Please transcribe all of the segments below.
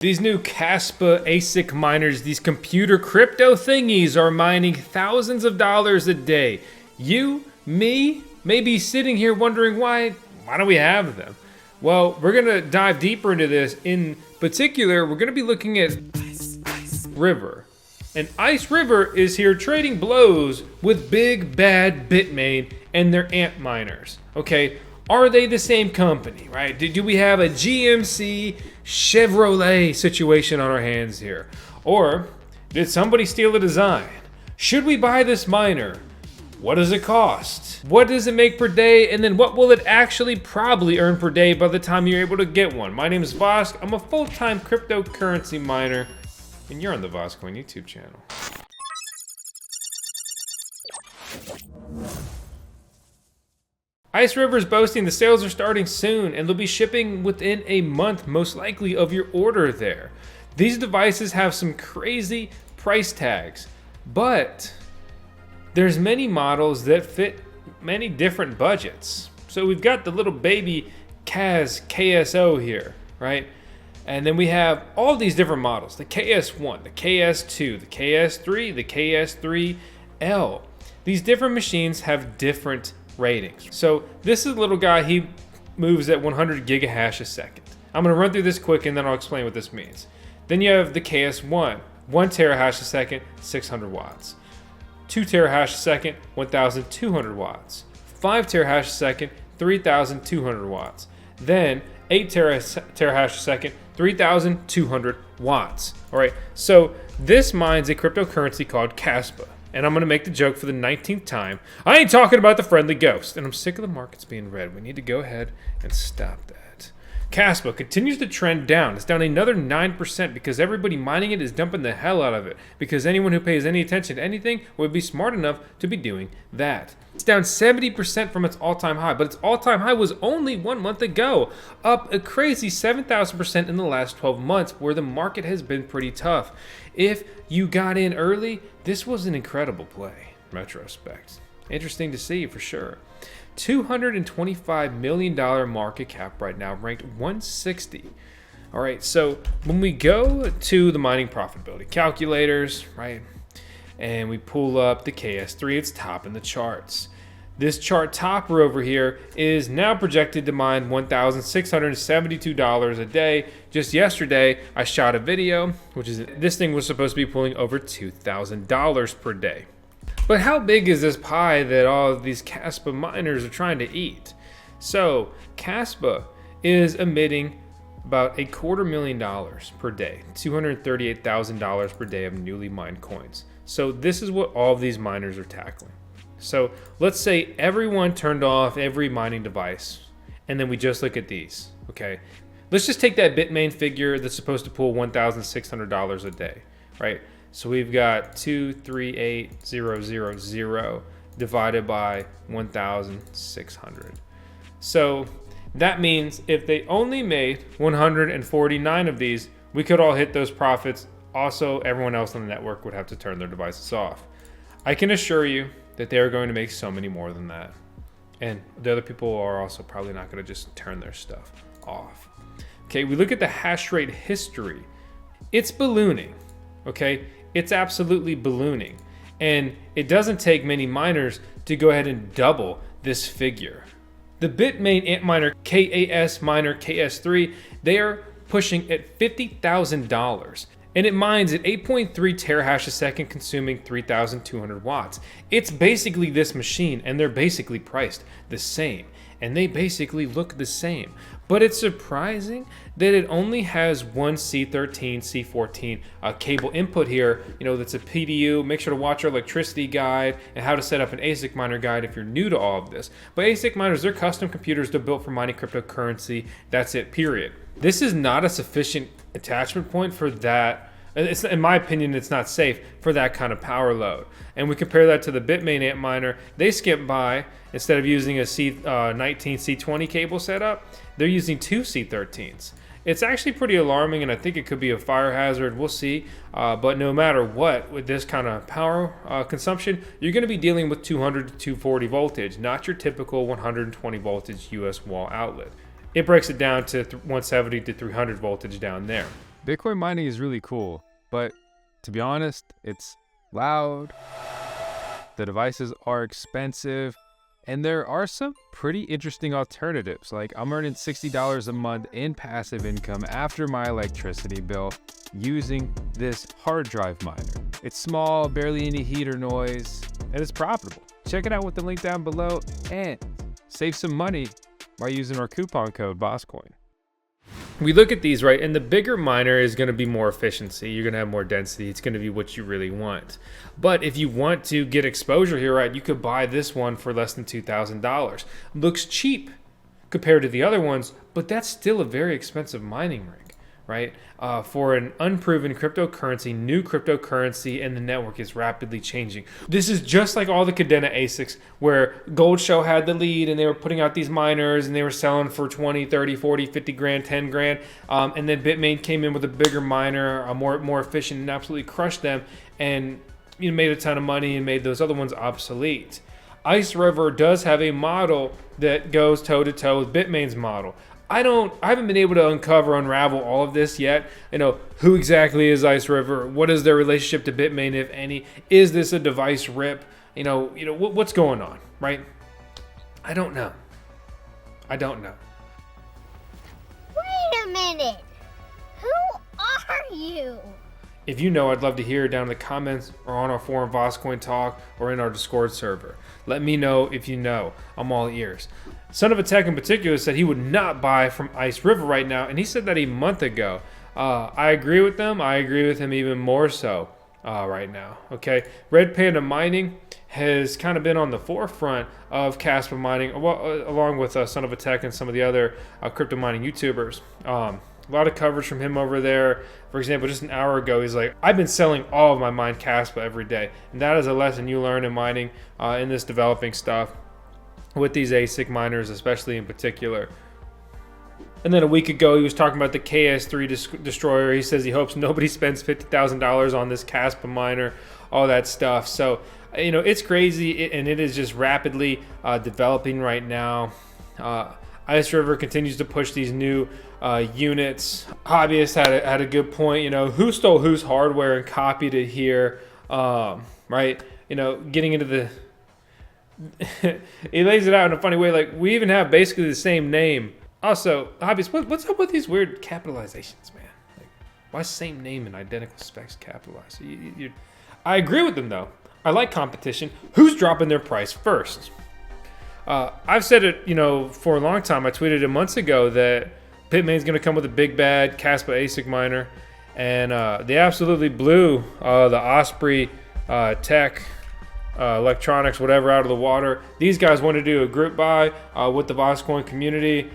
These new Kaspa ASIC miners, these computer crypto thingies, are mining thousands of dollars a day. You, me, may be sitting here wondering why don't we have them? Well, we're gonna dive deeper into this. In particular, we're gonna be looking at IceRiver. And IceRiver is here trading blows with big bad Bitmain and their Antminers. Okay, are they the same company, right? Do we have a GMC Chevrolet situation on our hands here? Or did somebody steal a design? Should we buy this miner? What does it cost? What does it make per day? And then what will it actually probably earn per day by the time you're able to get one? My name is Vosk. I'm a full-time cryptocurrency miner, and you're on the VoskCoin YouTube channel. IceRiver is boasting the sales are starting soon and they'll be shipping within a month, most likely, of your order there. These devices have some crazy price tags, but there's many models that fit many different budgets. So we've got the little baby KAS KSO here, right? And then we have all these different models, the KS1, the KS2, the KS3, the KS3L. These different machines have different ratings. So this is a little guy, he moves at 100 gigahash a second. I'm gonna run through this quick and then I'll explain what this means. Then you have the KS1, 1 terahash a second, 600 watts. 2 terahash a second, 1,200 watts. 5 terahash a second, 3,200 watts. Then 8 terahash a second, 3,200 watts. All right, so this mines a cryptocurrency called Kaspa. And I'm gonna make the joke for the 19th time. I ain't talking about the friendly ghost. And I'm sick of the markets being red. We need to go ahead and stop that. Kaspa continues to trend down. It's down another 9% because everybody mining it is dumping the hell out of it. Because anyone who pays any attention to anything would be smart enough to be doing that. It's down 70% from its all-time high, but its all-time high was only 1 month ago. Up a crazy 7,000% in the last 12 months, where the market has been pretty tough. If you got in early, this was an incredible play, in retrospect. Interesting to see for sure. $225 million market cap right now, ranked 160. All right, so when we go to the mining profitability calculators, right, and we pull up the KS3, it's top in the charts. This chart topper over here is now projected to mine $1,672 a day. Just yesterday, I shot a video, this thing was supposed to be pulling over $2,000 per day. But how big is this pie that all of these Kaspa miners are trying to eat? So Kaspa is emitting about $250,000 per day, $238,000 per day of newly mined coins. So this is what all of these miners are tackling. So let's say everyone turned off every mining device, and then we just look at these, okay? Let's just take that Bitmain figure that's supposed to pull $1,600 a day, right? So we've got 238,000 divided by 1,600. So that means if they only made 149 of these, we could all hit those profits. Also, everyone else on the network would have to turn their devices off. I can assure you that they are going to make so many more than that. And the other people are also probably not going to just turn their stuff off. Okay, we look at the hash rate history. It's ballooning, okay? It's absolutely ballooning. And it doesn't take many miners to go ahead and double this figure. The Bitmain Antmienr KS3, they are pushing at $50,000. And it mines at 8.3 terahash a second, consuming 3,200 watts. It's basically this machine, and they're basically priced the same. And they basically look the same. But it's surprising that it only has one C13, C14 cable input here. You know, that's a PDU. Make sure to watch our electricity guide and how to set up an ASIC miner guide if you're new to all of this. But ASIC miners, they're custom computers. They're built for mining cryptocurrency. That's it, period. This is not a sufficient attachment point for that. It's, in my opinion, it's not safe for that kind of power load. And we compare that to the Bitmain Antminer. They skip by, instead of using a C19, C20 cable setup, they're using 2 C13s. It's actually pretty alarming, and I think it could be a fire hazard. We'll see. But no matter what, with this kind of power consumption, you're going to be dealing with 200 to 240 voltage, not your typical 120 voltage US wall outlet. It breaks it down to 170 to 300 voltage down there. Bitcoin mining is really cool, but to be honest, it's loud, the devices are expensive, and there are some pretty interesting alternatives. Like, I'm earning $60 a month in passive income after my electricity bill using this hard drive miner. It's small, barely any heat or noise, and it's profitable. Check it out with the link down below and save some money by using our coupon code VoskCoin. We look at these, right, and the bigger miner is going to be more efficiency. You're going to have more density. It's going to be what you really want. But if you want to get exposure here, right, you could buy this one for less than $2,000. Looks cheap compared to the other ones, but that's still a very expensive mining rig, right? For an unproven cryptocurrency, new cryptocurrency, and the network is rapidly changing. This is just like all the Cadena ASICs, where Gold Show had the lead and they were putting out these miners and they were selling for 20, 30, 40, 50 grand, 10 grand. And then Bitmain came in with a bigger miner, a more efficient, and absolutely crushed them, and made a ton of money and made those other ones obsolete. IceRiver does have a model that goes toe-to-toe with Bitmain's model. I haven't been able to unravel all of this yet. Who exactly is IceRiver? What is their relationship to Bitmain, if any? Is this a device rip? What's going on, right? I don't know. Wait a minute. Who are you? If you know, I'd love to hear it down in the comments or on our forum VoskCoin Talk or in our Discord server. Let me know if you know. I'm all ears. Son of a Tech in particular said he would not buy from IceRiver right now, and he said that a month ago. I agree with them. I agree with him even more so right now. Okay, Red Panda Mining has kind of been on the forefront of Kaspa mining, along with Son of a Tech and some of the other crypto mining YouTubers. A lot of coverage from him over there. For example, just an hour ago, he's like, I've been selling all of my mined Kaspa every day. And that is a lesson you learn in mining, in this developing stuff, with these ASIC miners, especially in particular. And then a week ago, he was talking about the KS3 destroyer. He says he hopes nobody spends $50,000 on this Kaspa miner, all that stuff. So, it's crazy, and it is just rapidly developing right now. IceRiver continues to push these new units. Hobbyist had a good point. Who stole whose hardware and copied it here, right? Getting into the he lays it out in a funny way. Like, we even have basically the same name. Also, Hobbyist, what's up with these weird capitalizations, man? Like, why same name and identical specs capitalized? I agree with them though. I like competition. Who's dropping their price first? I've said it, for a long time. I tweeted it months ago that Bitmain's going to come with a big bad Kaspa ASIC miner, and they absolutely blew the Osprey Tech, Electronics, whatever, out of the water. These guys wanted to do a group buy with the VoskCoin community.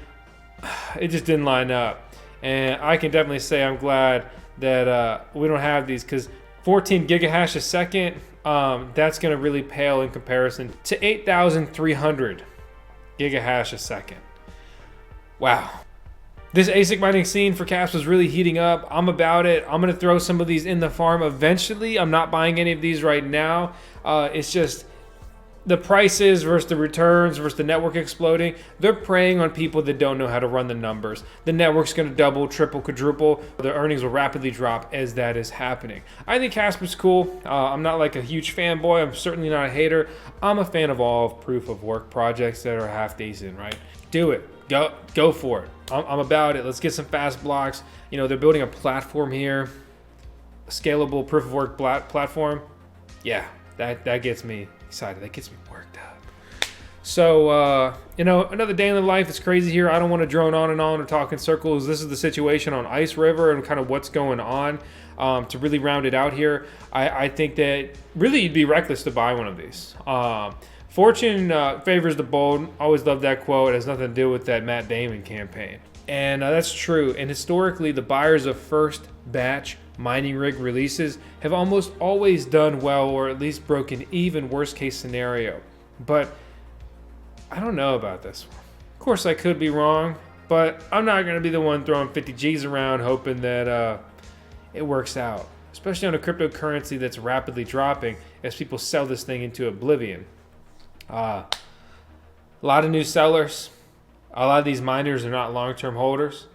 It just didn't line up, and I can definitely say I'm glad that we don't have these, because 14 gigahash a second. That's going to really pale in comparison to 8,300 gigahash a second. Wow. This ASIC mining scene for Kaspa is really heating up. I'm about it. I'm going to throw some of these in the farm eventually. I'm not buying any of these right now. It's just the prices versus the returns versus the network exploding. They're preying on people that don't know how to run the numbers. The network's going to double, triple, quadruple. The earnings will rapidly drop as that is happening. I think Kaspa's cool. I'm not like a huge fanboy. I'm certainly not a hater. I'm a fan of all proof of work projects that are half decent, right? Do it. Go for it. I'm about it. Let's get some fast blocks. They're building a platform here, a scalable proof of work platform. Yeah, that gets me excited. That gets me worked up. So, another day in the life. It's crazy here. I don't want to drone on and on or talk in circles. This is the situation on IceRiver and kind of what's going on. To really round it out here, I think that really you'd be reckless to buy one of these. Fortune favors the bold. Always love that quote. It has nothing to do with that Matt Damon campaign. And that's true. And historically, the buyers of first batch mining rig releases have almost always done well, or at least broken even, worst case scenario. But I don't know about this one. Of course, I could be wrong, but I'm not going to be the one throwing 50 G's around hoping that it works out, especially on a cryptocurrency that's rapidly dropping as people sell this thing into oblivion. A lot of new sellers. A lot of these miners are not long-term holders.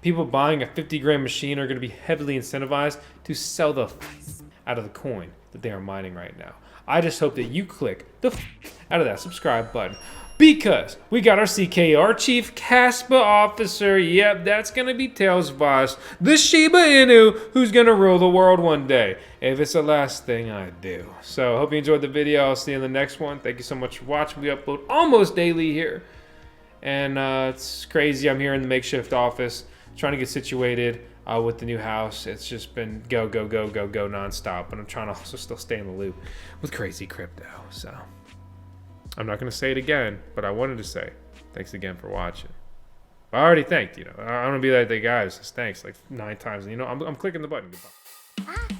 People buying a 50 grand machine are going to be heavily incentivized to sell the out of the coin that they are mining right now. I just hope that you click the out of that subscribe button, because we got our CKR Chief Kaspa Officer. Yep, that's going to be Tails Boss, the Shiba Inu who's going to rule the world one day, if it's the last thing I do. So hope you enjoyed the video. I'll see you in the next one. Thank you so much for watching. We upload almost daily here, and it's crazy. I'm here in the makeshift office trying to get situated with the new house. It's just been go nonstop, and I'm trying to also still stay in the loop with crazy crypto. So I'm not going to say it again, but I wanted to say thanks again for watching. I already thanked, I'm going to be like the guy who says thanks like 9 times. And I'm clicking the button. Goodbye.